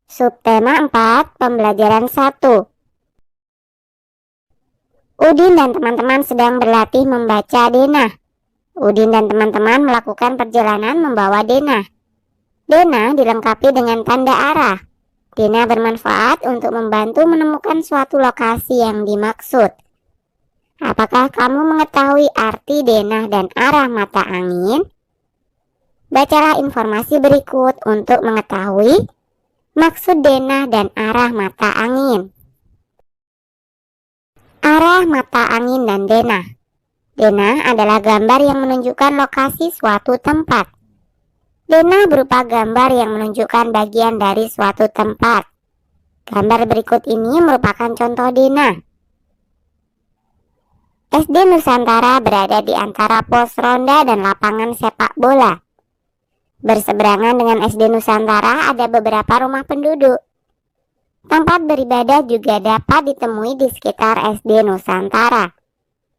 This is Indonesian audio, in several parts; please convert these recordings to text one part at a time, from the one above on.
Subtema 4, pembelajaran 1. Udin dan teman-teman sedang berlatih membaca denah. Udin dan teman-teman melakukan perjalanan membawa denah. Denah dilengkapi dengan tanda arah. Denah bermanfaat untuk membantu menemukan suatu lokasi yang dimaksud. Apakah kamu mengetahui arti denah dan arah mata angin? Bacalah informasi berikut untuk mengetahui maksud denah dan arah mata angin. Arah mata angin dan denah. Denah adalah gambar yang menunjukkan lokasi suatu tempat. Denah berupa gambar yang menunjukkan bagian dari suatu tempat. Gambar berikut ini merupakan contoh denah. SD Nusantara berada di antara pos ronda dan lapangan sepak bola. Berseberangan dengan SD Nusantara ada beberapa rumah penduduk. Tempat beribadah juga dapat ditemui di sekitar SD Nusantara.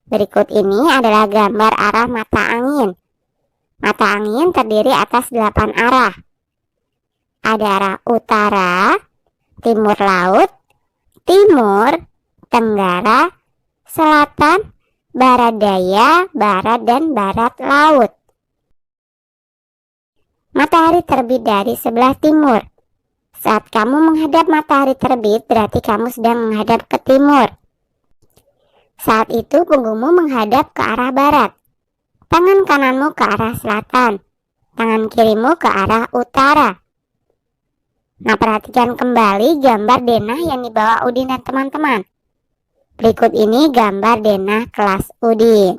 Berikut ini adalah gambar arah mata angin. Mata angin terdiri atas 8 arah. Ada arah utara, timur laut, timur, tenggara, selatan, barat daya, barat dan barat laut. Matahari terbit dari sebelah timur. Saat kamu menghadap matahari terbit, berarti kamu sedang menghadap ke timur. Saat itu punggungmu menghadap ke arah barat. Tangan kananmu ke arah selatan. Tangan kirimu ke arah utara. Nah, perhatikan kembali gambar denah yang dibawa Udin dan teman-teman. Berikut ini gambar denah kelas Udin.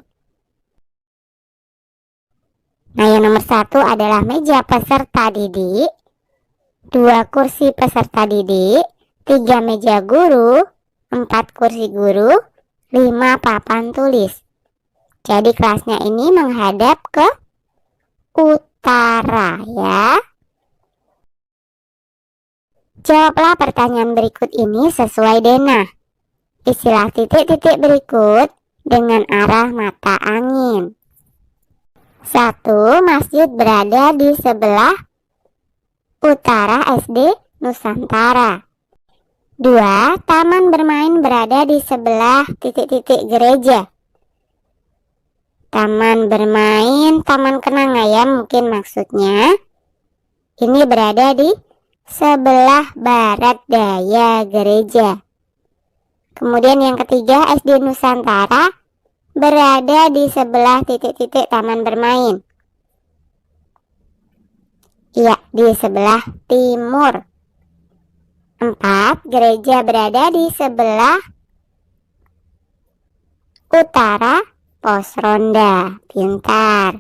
Nah, yang nomor 1 adalah meja peserta didik, 2 kursi peserta didik, 3 meja guru, 4 kursi guru, 5 papan tulis. Jadi kelasnya ini menghadap ke utara ya. Jawablah pertanyaan berikut ini sesuai denah. Isilah titik-titik berikut dengan arah mata angin. 1. Masjid berada di sebelah utara SD Nusantara. 2. Taman bermain berada di sebelah titik-titik gereja. Taman bermain, taman kenang ya mungkin maksudnya. Ini berada di sebelah barat daya gereja. Kemudian yang ketiga, SD Nusantara berada di sebelah titik-titik taman bermain. Iya, di sebelah timur. 4. Gereja berada di sebelah utara pos ronda. Pintar.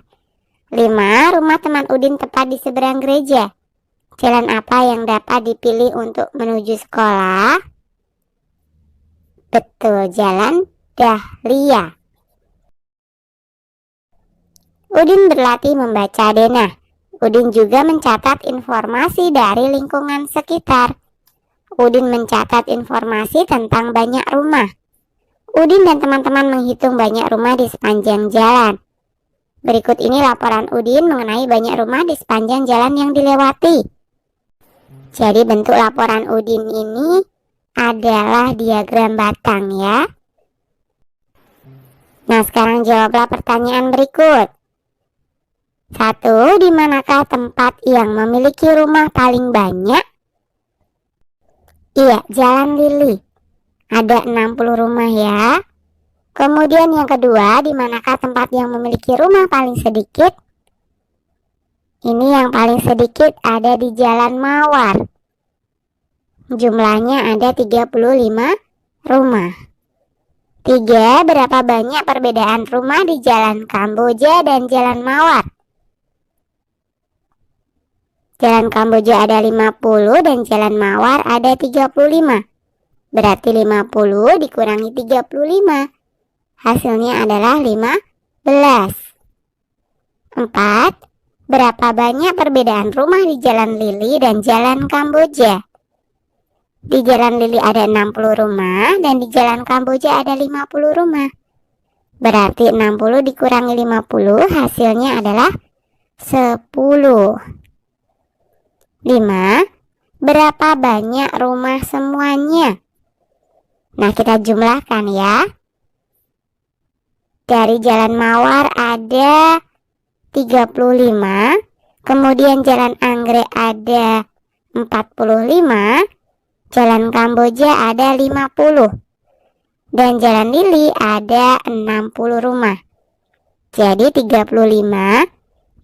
5. Rumah teman Udin tepat di seberang gereja. Jalan apa yang dapat dipilih untuk menuju sekolah? Betul, jalan Dahlia. Udin berlatih membaca denah. Udin juga mencatat informasi dari lingkungan sekitar. Udin mencatat informasi tentang banyak rumah. Udin dan teman-teman menghitung banyak rumah di sepanjang jalan. Berikut ini laporan Udin mengenai banyak rumah di sepanjang jalan yang dilewati. Jadi bentuk laporan Udin ini adalah diagram batang ya. Nah, sekarang jawablah pertanyaan berikut. 1. Di manakah tempat yang memiliki rumah paling banyak? Iya, Jalan Lili. Ada 60 rumah ya. Kemudian yang kedua, di manakah tempat yang memiliki rumah paling sedikit? Ini yang paling sedikit ada di Jalan Mawar. Jumlahnya ada 35 rumah. 3. Berapa banyak perbedaan rumah di Jalan Kamboja dan Jalan Mawar? Jalan Kamboja ada 50 dan Jalan Mawar ada 35. Berarti 50 dikurangi 35. Hasilnya adalah 15. 4. Berapa banyak perbedaan rumah di Jalan Lili dan Jalan Kamboja? Di Jalan Lili ada 60 rumah dan di Jalan Kamboja ada 50 rumah. Berarti 60 dikurangi 50 hasilnya adalah 10. 5. Berapa berapa banyak rumah semuanya? Nah, kita jumlahkan ya. Dari Jalan Mawar ada 35, kemudian Jalan Anggrek ada 45, Jalan Kamboja ada 50, dan Jalan Lili ada 60 rumah. Jadi 35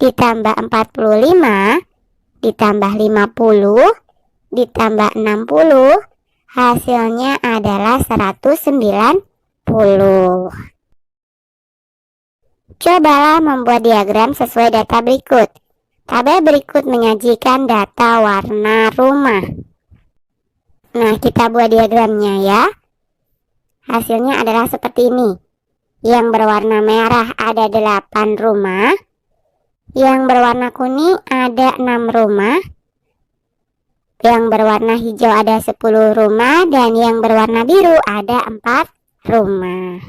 ditambah 45 ditambah 50 ditambah 60 hasilnya adalah 190. Cobalah membuat diagram sesuai data berikut. Tabel berikut menyajikan data warna rumah. Nah, kita buat diagramnya ya. Hasilnya adalah seperti ini. Yang berwarna merah ada 8 rumah. Yang berwarna kuning ada 6 rumah. Yang berwarna hijau ada 10 rumah. Dan yang berwarna biru ada 4 rumah.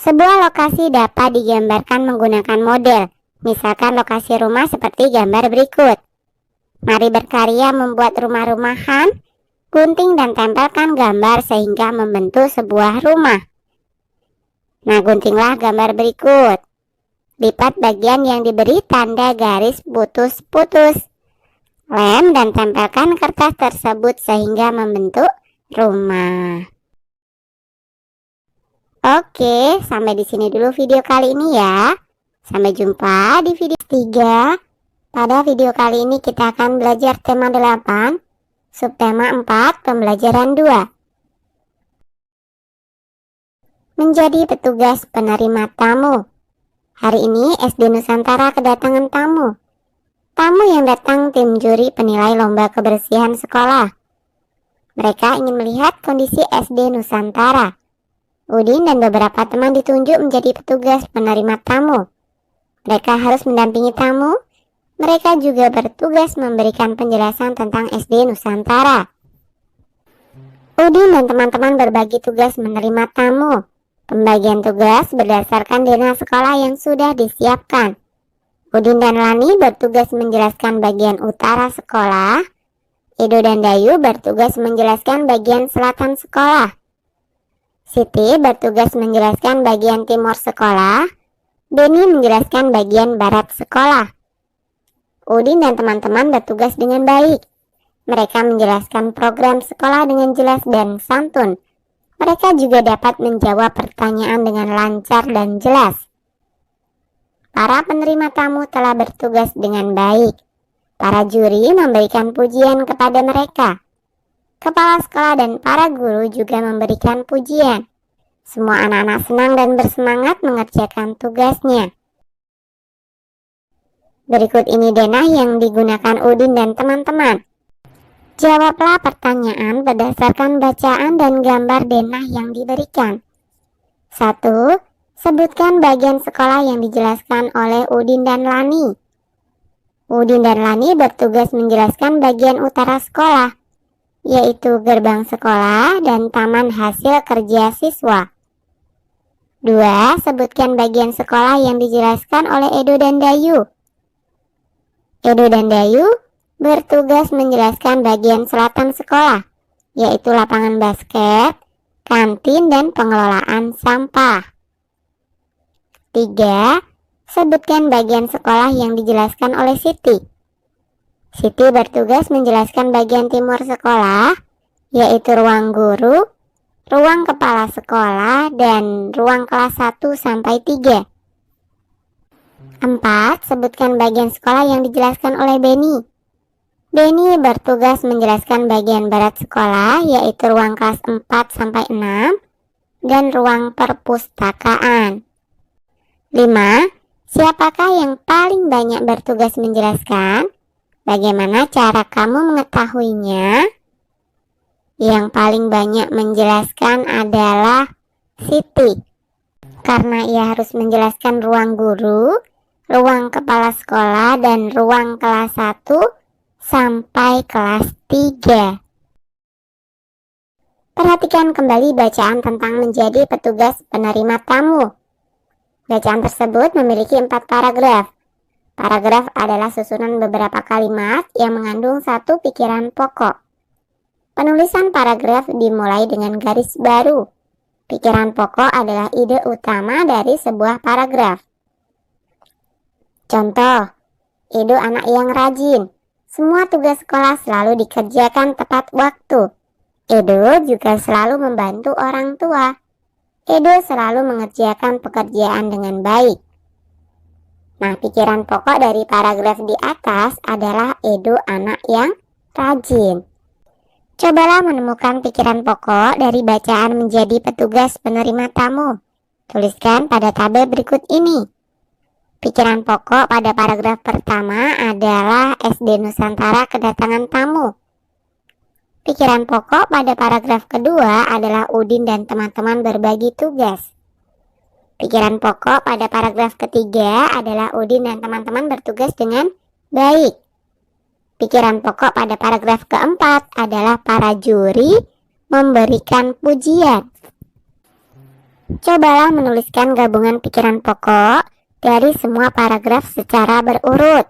Sebuah lokasi dapat digambarkan menggunakan model. Misalkan lokasi rumah seperti gambar berikut. Mari berkarya membuat rumah-rumahan. Gunting dan tempelkan gambar sehingga membentuk sebuah rumah. Nah, guntinglah gambar berikut. Lipat bagian yang diberi tanda garis putus-putus. Lem dan tempelkan kertas tersebut sehingga membentuk rumah. Oke, sampai di sini dulu video kali ini ya. Sampai jumpa di video 3. Pada video kali ini kita akan belajar tema 8, subtema 4, pembelajaran 2. Menjadi petugas penerima tamu. Hari ini SD Nusantara kedatangan tamu. Tamu yang datang tim juri penilai lomba kebersihan sekolah. Mereka ingin melihat kondisi SD Nusantara. Udin dan beberapa teman ditunjuk menjadi petugas penerima tamu. Mereka harus mendampingi tamu. Mereka juga bertugas memberikan penjelasan tentang SD Nusantara. Udin dan teman-teman berbagi tugas menerima tamu. Pembagian tugas berdasarkan denah sekolah yang sudah disiapkan. Udin dan Lani bertugas menjelaskan bagian utara sekolah. Edo dan Dayu bertugas menjelaskan bagian selatan sekolah. Siti bertugas menjelaskan bagian timur sekolah. Beni menjelaskan bagian barat sekolah. Udin dan teman-teman bertugas dengan baik. Mereka menjelaskan program sekolah dengan jelas dan santun. Mereka juga dapat menjawab pertanyaan dengan lancar dan jelas. Para penerima tamu telah bertugas dengan baik. Para juri memberikan pujian kepada mereka. Kepala sekolah dan para guru juga memberikan pujian. Semua anak-anak senang dan bersemangat mengerjakan tugasnya. Berikut ini denah yang digunakan Udin dan teman-teman. Jawablah pertanyaan berdasarkan bacaan dan gambar denah yang diberikan. 1. Sebutkan bagian sekolah yang dijelaskan oleh Udin dan Lani. Udin dan Lani bertugas menjelaskan bagian utara sekolah, yaitu gerbang sekolah dan taman hasil kerja siswa. 2. Sebutkan bagian sekolah yang dijelaskan oleh Edo dan Dayu. Edo dan Dayu bertugas menjelaskan bagian selatan sekolah, yaitu lapangan basket, kantin, dan pengelolaan sampah. 3. Sebutkan bagian sekolah yang dijelaskan oleh Siti. Siti bertugas menjelaskan bagian timur sekolah, yaitu ruang guru, ruang kepala sekolah, dan ruang kelas 1 sampai 3. 4. Sebutkan bagian sekolah yang dijelaskan oleh Beni. Beni bertugas menjelaskan bagian barat sekolah, yaitu ruang kelas 4 sampai 6 dan ruang perpustakaan. 5. Siapakah yang paling banyak bertugas menjelaskan? Bagaimana cara kamu mengetahuinya? Yang paling banyak menjelaskan adalah Siti, karena ia harus menjelaskan ruang guru, ruang kepala sekolah, dan ruang kelas 1 sampai kelas 3. Perhatikan kembali bacaan tentang menjadi petugas penerima tamu. Bacaan tersebut memiliki 4 paragraf. Paragraf adalah susunan beberapa kalimat yang mengandung satu pikiran pokok. Penulisan paragraf dimulai dengan garis baru. Pikiran pokok adalah ide utama dari sebuah paragraf. Contoh, Edo anak yang rajin. Semua tugas sekolah selalu dikerjakan tepat waktu. Edo juga selalu membantu orang tua. Edo selalu mengerjakan pekerjaan dengan baik. Nah, pikiran pokok dari paragraf di atas adalah Edo anak yang rajin. Cobalah menemukan pikiran pokok dari bacaan menjadi petugas penerima tamu. Tuliskan pada tabel berikut ini. Pikiran pokok pada paragraf pertama adalah SD Nusantara kedatangan tamu. Pikiran pokok pada paragraf kedua adalah Udin dan teman-teman berbagi tugas. Pikiran pokok pada paragraf ketiga adalah Udin dan teman-teman bertugas dengan baik. Pikiran pokok pada paragraf keempat adalah para juri memberikan pujian. Cobalah menuliskan gabungan pikiran pokok dari semua paragraf secara berurut.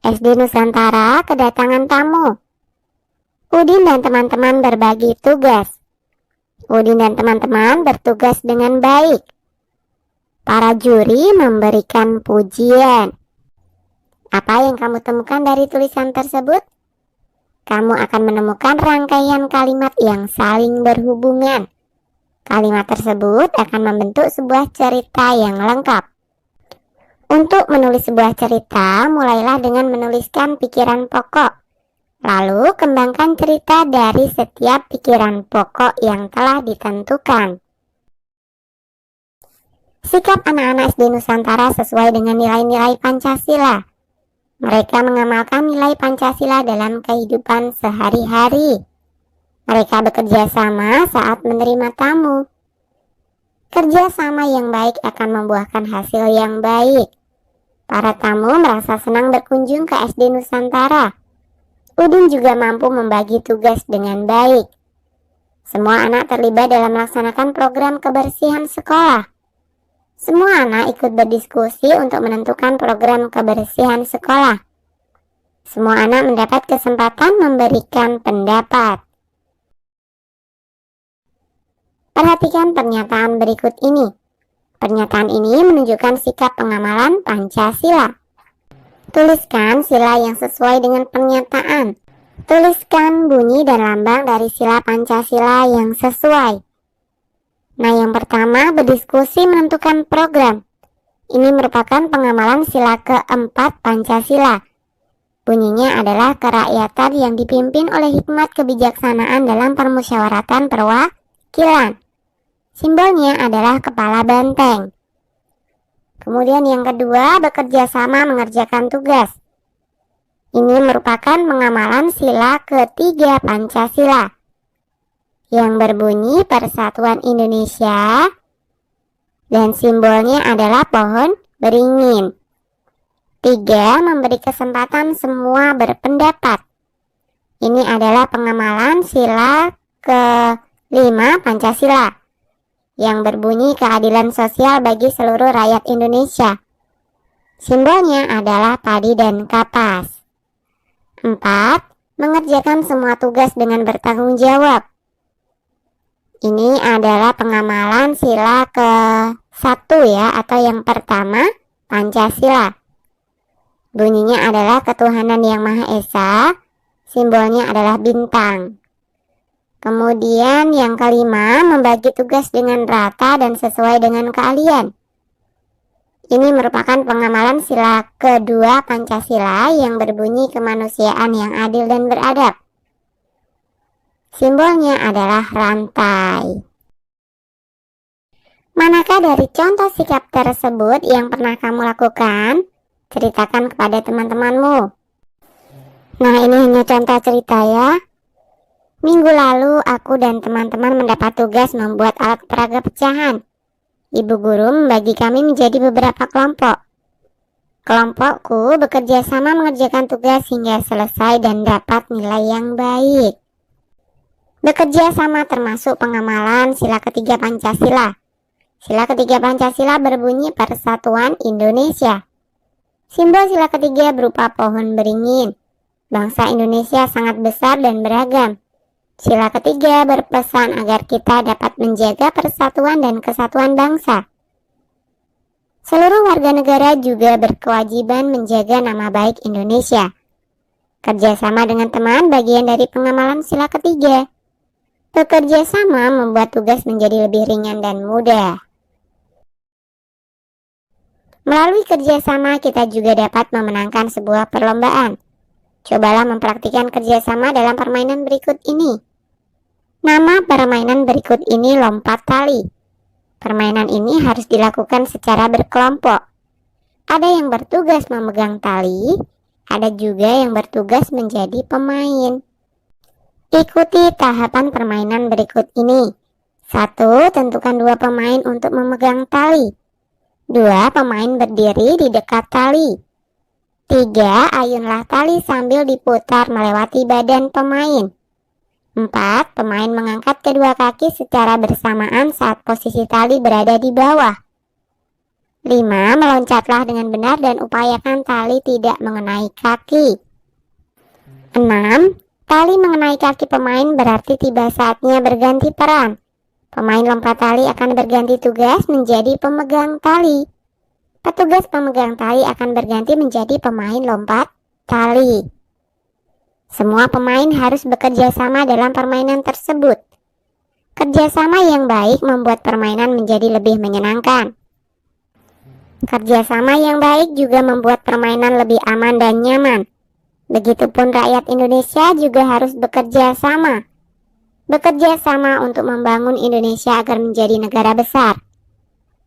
SD Nusantara kedatangan tamu. Udin dan teman-teman berbagi tugas. Udin dan teman-teman bertugas dengan baik. Para juri memberikan pujian. Apa yang kamu temukan dari tulisan tersebut? Kamu akan menemukan rangkaian kalimat yang saling berhubungan. Kalimat tersebut akan membentuk sebuah cerita yang lengkap. Untuk menulis sebuah cerita, mulailah dengan menuliskan pikiran pokok. Lalu kembangkan cerita dari setiap pikiran pokok yang telah ditentukan. Sikap anak-anak SD Nusantara sesuai dengan nilai-nilai Pancasila. Mereka mengamalkan nilai Pancasila dalam kehidupan sehari-hari. Mereka bekerja sama saat menerima tamu. Kerjasama yang baik akan membuahkan hasil yang baik. Para tamu merasa senang berkunjung ke SD Nusantara. Udin juga mampu membagi tugas dengan baik. Semua anak terlibat dalam melaksanakan program kebersihan sekolah. Semua anak ikut berdiskusi untuk menentukan program kebersihan sekolah. Semua anak mendapat kesempatan memberikan pendapat. Perhatikan pernyataan berikut ini. Pernyataan ini menunjukkan sikap pengamalan Pancasila. Tuliskan sila yang sesuai dengan pernyataan. Tuliskan bunyi dan lambang dari sila Pancasila yang sesuai. Nah, yang pertama, berdiskusi menentukan program. Ini merupakan pengamalan sila keempat Pancasila. Bunyinya adalah kerakyatan yang dipimpin oleh hikmat kebijaksanaan dalam permusyawaratan perwakilan. Simbolnya adalah kepala banteng. Kemudian yang kedua, bekerja sama mengerjakan tugas. Ini merupakan pengamalan sila ketiga Pancasila yang berbunyi Persatuan Indonesia dan simbolnya adalah pohon beringin. 3. Memberi kesempatan semua berpendapat. Ini adalah pengamalan sila ke-5 Pancasila yang berbunyi keadilan sosial bagi seluruh rakyat Indonesia. Simbolnya adalah padi dan kapas. 4. Mengerjakan semua tugas dengan bertanggung jawab. Ini adalah pengamalan sila ke-1 ya, atau yang pertama Pancasila. Bunyinya adalah ketuhanan yang Maha Esa. Simbolnya adalah bintang. Kemudian yang kelima, membagi tugas dengan rata dan sesuai dengan keahlian. Ini merupakan pengamalan sila kedua Pancasila yang berbunyi kemanusiaan yang adil dan beradab. Simbolnya adalah rantai. Manakah dari contoh sikap tersebut yang pernah kamu lakukan? Ceritakan kepada teman-temanmu. Nah, ini hanya contoh cerita ya. Minggu lalu, aku dan teman-teman mendapat tugas membuat alat peraga pecahan. Ibu guru membagi kami menjadi beberapa kelompok. Kelompokku bekerja sama mengerjakan tugas hingga selesai dan dapat nilai yang baik. Bekerja sama termasuk pengamalan sila ketiga Pancasila. Sila ketiga Pancasila berbunyi Persatuan Indonesia. Simbol sila ketiga berupa pohon beringin. Bangsa Indonesia sangat besar dan beragam. Sila ketiga berpesan agar kita dapat menjaga persatuan dan kesatuan bangsa. Seluruh warga negara juga berkewajiban menjaga nama baik Indonesia. Kerjasama dengan teman bagian dari pengamalan sila ketiga. Bekerja sama membuat tugas menjadi lebih ringan dan mudah. Melalui kerjasama kita juga dapat memenangkan sebuah perlombaan. Cobalah mempraktikkan kerjasama dalam permainan berikut ini. Nama permainan berikut ini lompat tali. Permainan ini harus dilakukan secara berkelompok. Ada yang bertugas memegang tali, ada juga yang bertugas menjadi pemain. Ikuti tahapan permainan berikut ini. 1. Tentukan 2 pemain untuk memegang tali. 2. Pemain berdiri di dekat tali. 3. Ayunlah tali sambil diputar melewati badan pemain. 4. Pemain mengangkat kedua kaki secara bersamaan saat posisi tali berada di bawah. 5. Meloncatlah dengan benar dan upayakan tali tidak mengenai kaki. 6. Tali mengenai kaki pemain berarti tiba saatnya berganti peran. Pemain lompat tali akan berganti tugas menjadi pemegang tali. Petugas pemegang tali akan berganti menjadi pemain lompat tali. Semua pemain harus bekerja sama dalam permainan tersebut. Kerjasama yang baik membuat permainan menjadi lebih menyenangkan. Kerjasama yang baik juga membuat permainan lebih aman dan nyaman. Begitupun rakyat Indonesia juga harus bekerja sama. Bekerja sama untuk membangun Indonesia agar menjadi negara besar.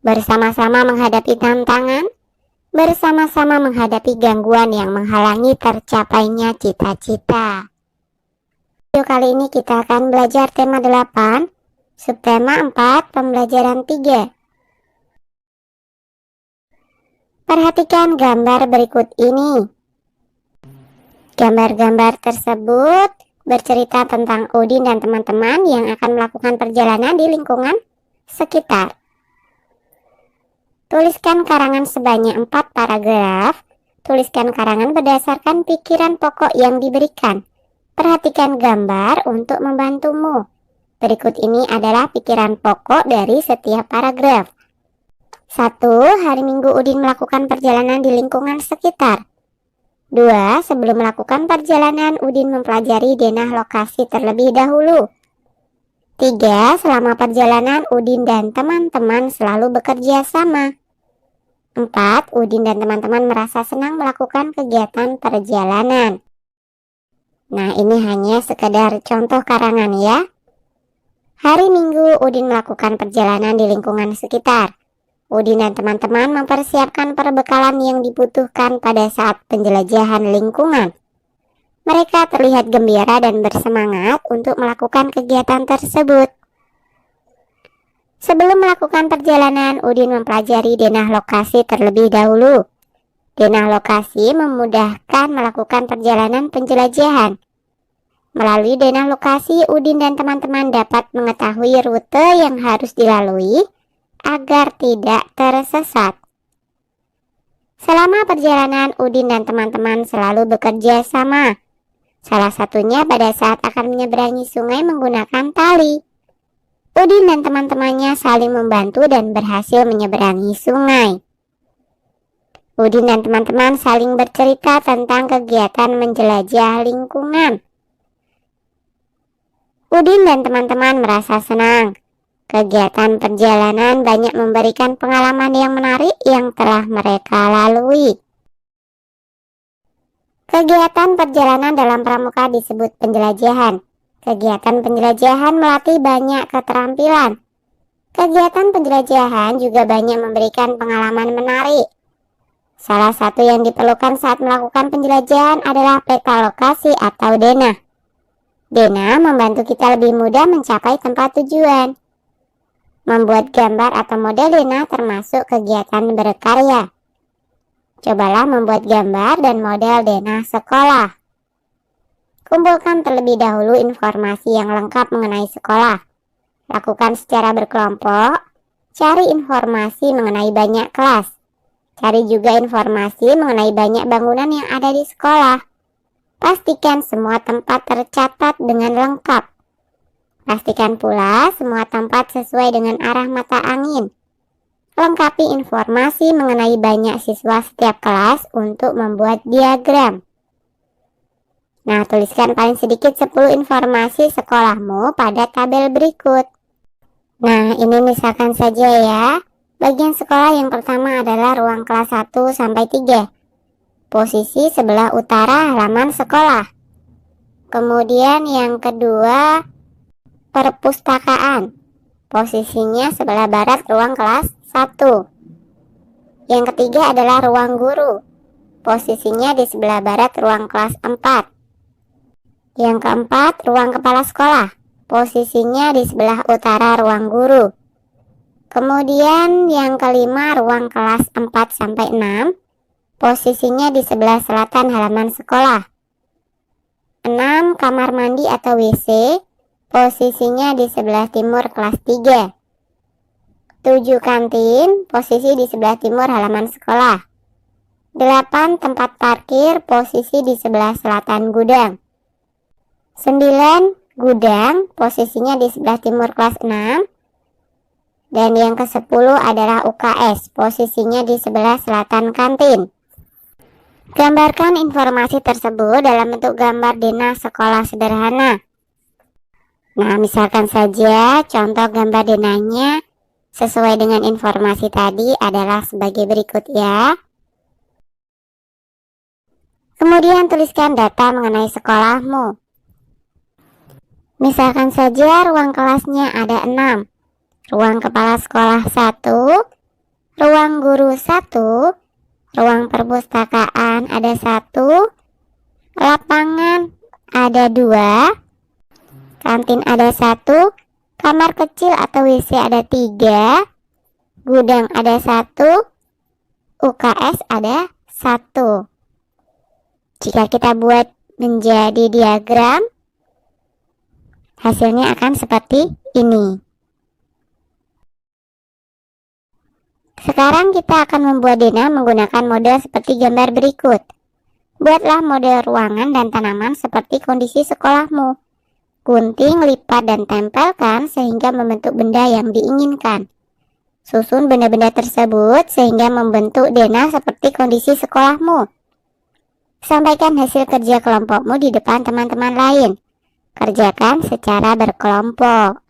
Bersama-sama menghadapi tantangan, bersama-sama menghadapi gangguan yang menghalangi tercapainya cita-cita. Video kali ini kita akan belajar tema 8, subtema 4, pembelajaran 3. Perhatikan gambar berikut ini. Gambar-gambar tersebut bercerita tentang Udin dan teman-teman yang akan melakukan perjalanan di lingkungan sekitar. Tuliskan karangan sebanyak 4 paragraf. Tuliskan karangan berdasarkan pikiran pokok yang diberikan. Perhatikan gambar untuk membantumu. Berikut ini adalah pikiran pokok dari setiap paragraf. 1. Hari Minggu Udin melakukan perjalanan di lingkungan sekitar. 2. Sebelum melakukan perjalanan, Udin mempelajari denah lokasi terlebih dahulu. 3. Selama perjalanan, Udin dan teman-teman selalu bekerja sama. 4. Udin dan teman-teman merasa senang melakukan kegiatan perjalanan. Nah, ini hanya sekedar contoh karangan ya. Hari Minggu, Udin melakukan perjalanan di lingkungan sekitar. Udin dan teman-teman mempersiapkan perbekalan yang dibutuhkan pada saat penjelajahan lingkungan. Mereka terlihat gembira dan bersemangat untuk melakukan kegiatan tersebut. Sebelum melakukan perjalanan, Udin mempelajari denah lokasi terlebih dahulu. Denah lokasi memudahkan melakukan perjalanan penjelajahan. Melalui denah lokasi, Udin dan teman-teman dapat mengetahui rute yang harus dilalui agar tidak tersesat. Selama perjalanan, Udin dan teman-teman selalu bekerja sama. Salah satunya pada saat akan menyeberangi sungai menggunakan tali. Udin dan teman-temannya saling membantu dan berhasil menyeberangi sungai. Udin dan teman-teman saling bercerita tentang kegiatan menjelajah lingkungan. Udin dan teman-teman merasa senang. Kegiatan perjalanan banyak memberikan pengalaman yang menarik yang telah mereka lalui. Kegiatan perjalanan dalam pramuka disebut penjelajahan. Kegiatan penjelajahan melatih banyak keterampilan. Kegiatan penjelajahan juga banyak memberikan pengalaman menarik. Salah satu yang diperlukan saat melakukan penjelajahan adalah peta lokasi atau denah. Denah membantu kita lebih mudah mencapai tempat tujuan. Membuat gambar atau model denah termasuk kegiatan berkarya. Cobalah membuat gambar dan model denah sekolah. Kumpulkan terlebih dahulu informasi yang lengkap mengenai sekolah. Lakukan secara berkelompok. Cari informasi mengenai banyak kelas. Cari juga informasi mengenai banyak bangunan yang ada di sekolah. Pastikan semua tempat tercatat dengan lengkap. Pastikan pula semua tempat sesuai dengan arah mata angin. Lengkapi informasi mengenai banyak siswa setiap kelas untuk membuat diagram. Nah, tuliskan paling sedikit 10 informasi sekolahmu pada tabel berikut. Nah, ini misalkan saja ya. Bagian sekolah yang pertama adalah ruang kelas 1 sampai 3. Posisi sebelah utara halaman sekolah. Kemudian yang kedua, perpustakaan. Posisinya sebelah barat ruang kelas 1. Yang ketiga adalah ruang guru. Posisinya di sebelah barat ruang kelas 4. Yang keempat, ruang kepala sekolah. Posisinya di sebelah utara ruang guru. Kemudian yang kelima, ruang kelas 4 sampai 6. Posisinya di sebelah selatan halaman sekolah. 6. Kamar mandi atau WC. Posisinya di sebelah timur kelas 3. 7. Kantin. Posisi di sebelah timur halaman sekolah. 8. Tempat parkir. Posisi di sebelah selatan gudang. 9. Gudang. Posisinya di sebelah timur kelas 6. Dan yang ke-10 adalah UKS. Posisinya di sebelah selatan kantin. Gambarkan informasi tersebut dalam bentuk gambar denah sekolah sederhana. Nah, misalkan saja contoh gambar denahnya sesuai dengan informasi tadi adalah sebagai berikut ya. Kemudian tuliskan data mengenai sekolahmu. Misalkan saja ruang kelasnya ada 6. Ruang kepala sekolah 1, ruang guru 1, ruang perpustakaan ada 1, lapangan ada 2, kantin ada 1, kamar kecil atau WC ada 3, gudang ada 1, UKS ada 1. Jika kita buat menjadi diagram, hasilnya akan seperti ini. Sekarang kita akan membuat denah menggunakan model seperti gambar berikut. Buatlah model ruangan dan tanaman seperti kondisi sekolahmu. Gunting, lipat, dan tempelkan sehingga membentuk benda yang diinginkan. Susun benda-benda tersebut sehingga membentuk denah seperti kondisi sekolahmu. Sampaikan hasil kerja kelompokmu di depan teman-teman lain. Kerjakan secara berkelompok.